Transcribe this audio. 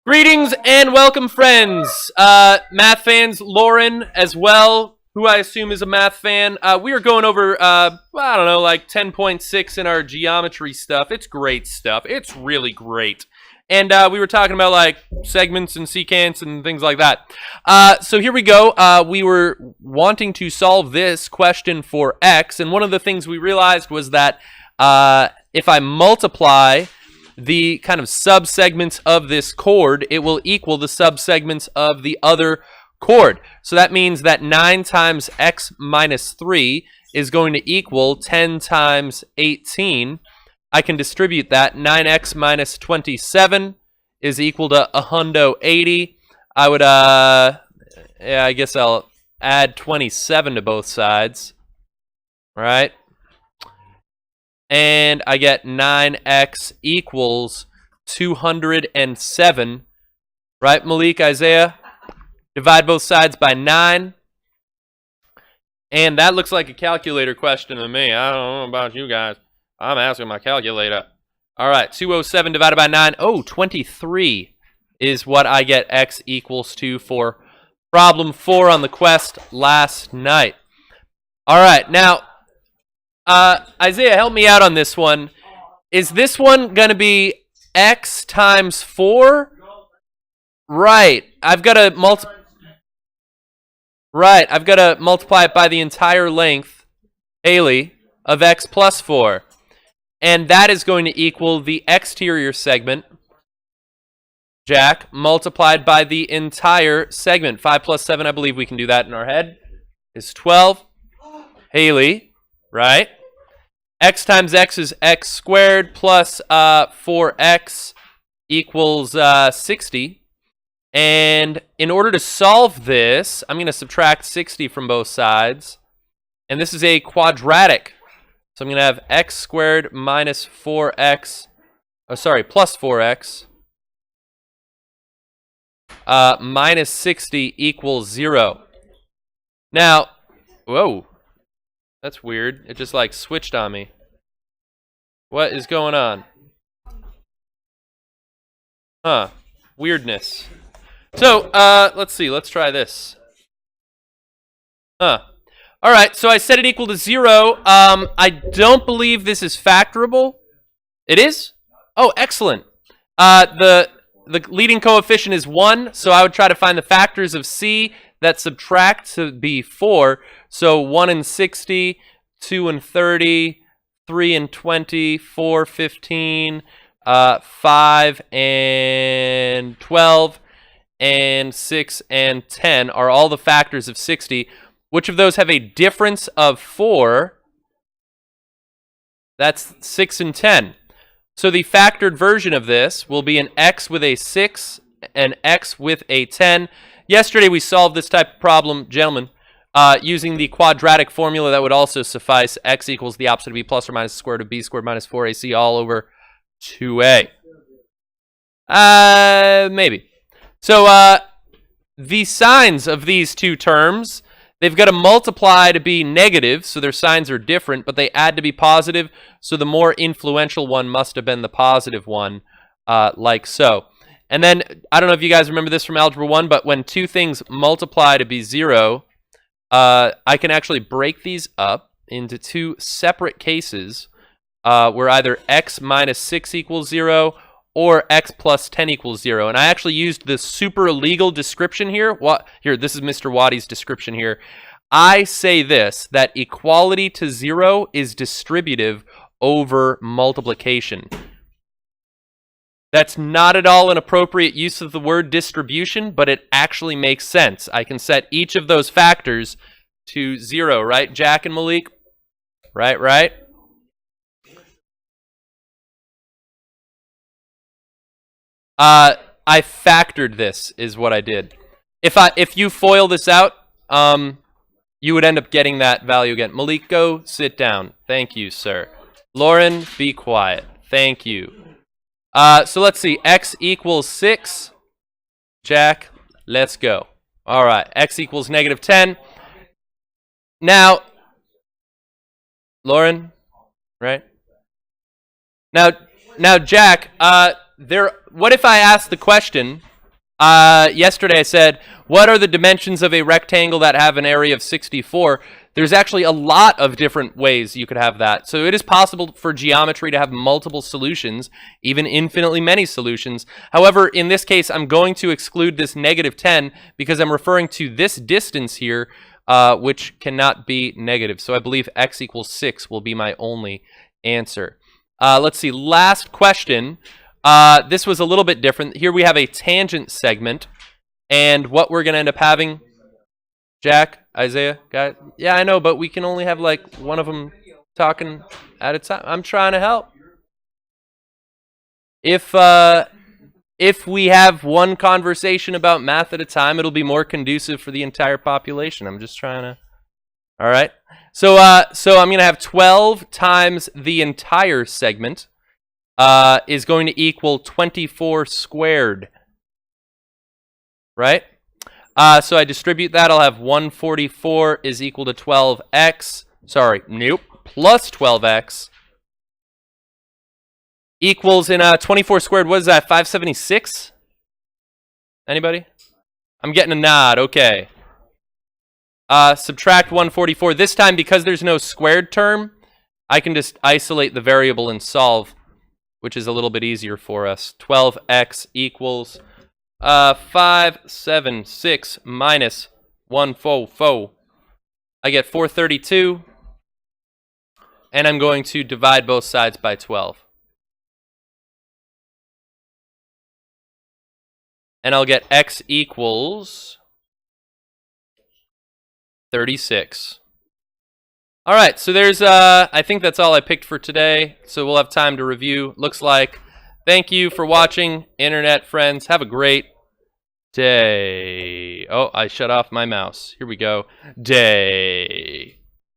Greetings and welcome, friends. Math fans, Lauren as well, who I assume is a math fan. We are going over, I don't know, like 10.6 in our geometry stuff. It's great stuff. It's really great. And we were talking about like segments and secants and things like that. So here we go. We were wanting to solve this question for x, and one of the things we realized was that if I multiply the kind of subsegments of this chord, it will equal the subsegments of the other chord. So that means that 9 times x minus 3 is going to equal 10 times 18. I can distribute that. 9x minus 27 is equal to 180. I would, I guess I'll add 27 to both sides. All right. And I get 9x equals 207. Right, Malik, Isaiah? Divide both sides by 9. And that looks like a calculator question to me. I don't know about you guys. I'm asking my calculator. All right, 207 divided by 9. Oh, 23 is what I get x equals to for problem 4 on the quest last night. All right, now, Isaiah, help me out on this one. Is this one going to be x times 4? Right. I've got to multiply it by the entire length, Haley, of x plus 4. And that is going to equal the exterior segment, Jack, multiplied by the entire segment. 5 plus 7, I believe we can do that in our head, is 12. Haley, right? X times x is x squared plus 4x equals 60. And in order to solve this, I'm going to subtract 60 from both sides. And this is a quadratic. So I'm going to have x squared minus 4x, plus 4x, minus 60 equals 0. Now, whoa. That's weird. It just like switched on me. What is going on? Huh. Weirdness. So, let's see. Let's try this. Huh. All right. So I set it equal to 0. I don't believe this is factorable. It is? Oh, excellent. The leading coefficient is 1, so I would try to find the factors of c that subtract to be 4. So 1 and 60, 2 and 30, 3 and 20, 4, 15, 5 and 12, and 6 and 10 are all the factors of 60. Which of those have a difference of 4? That's 6 and 10. So the factored version of this will be an x with a 6, an x with a 10. Yesterday we solved this type of problem, gentlemen, using the quadratic formula that would also suffice. X equals the opposite of b plus or minus the square root of b squared minus 4ac all over 2a. Maybe. So the signs of these two terms, they've got to multiply to be negative, so their signs are different, but they add to be positive, so the more influential one must have been the positive one, like so. And then, I don't know if you guys remember this from Algebra 1, but when two things multiply to be 0, I can actually break these up into two separate cases where either x minus 6 equals 0 or x plus 10 equals 0. And I actually used the super legal description here. Here, this is Mr. Waddy's description here. I say this, that equality to 0 is distributive over multiplication. That's not at all an appropriate use of the word distribution, but it actually makes sense. I can set each of those factors to 0, right, Jack and Malik? Right? I factored this, is what I did. If you FOIL this out, you would end up getting that value again. Malik, go sit down. Thank you, sir. Lauren, be quiet. Thank you. So let's see. X equals 6. Jack, let's go. All right. X equals negative 10. Now, Lauren, right? Now, Jack, what if I ask the question, yesterday I said, what are the dimensions of a rectangle that have an area of 64? There's actually a lot of different ways you could have that. So it is possible for geometry to have multiple solutions, even infinitely many solutions. However, in this case, I'm going to exclude this negative 10 because I'm referring to this distance here, which cannot be negative. So I believe x equals 6 will be my only answer. Let's see, last question. This was a little bit different. Here we have a tangent segment, and what we're going to end up having, Jack, Isaiah, guys, yeah, I know, but we can only have like one of them talking at a time. I'm trying to help. If we have one conversation about math at a time, it'll be more conducive for the entire population. I'm just trying to. All right. So I'm going to have 12 times the entire segment is going to equal 24 squared. Right? So I distribute that. I'll have 144 is equal to 12x. Sorry, nope. Plus 12x equals in 24 squared. What is that? 576? Anybody? I'm getting a nod. Okay. Subtract 144. This time, because there's no squared term, I can just isolate the variable and solve, which is a little bit easier for us. 12x equals 576 minus 144. I get 432, and I'm going to divide both sides by 12. And I'll get x equals 36. All right, so there's, I think that's all I picked for today, so we'll have time to review. Looks like. Thank you for watching, internet friends. Have a great day. Oh, I shut off my mouse. Here we go. Day.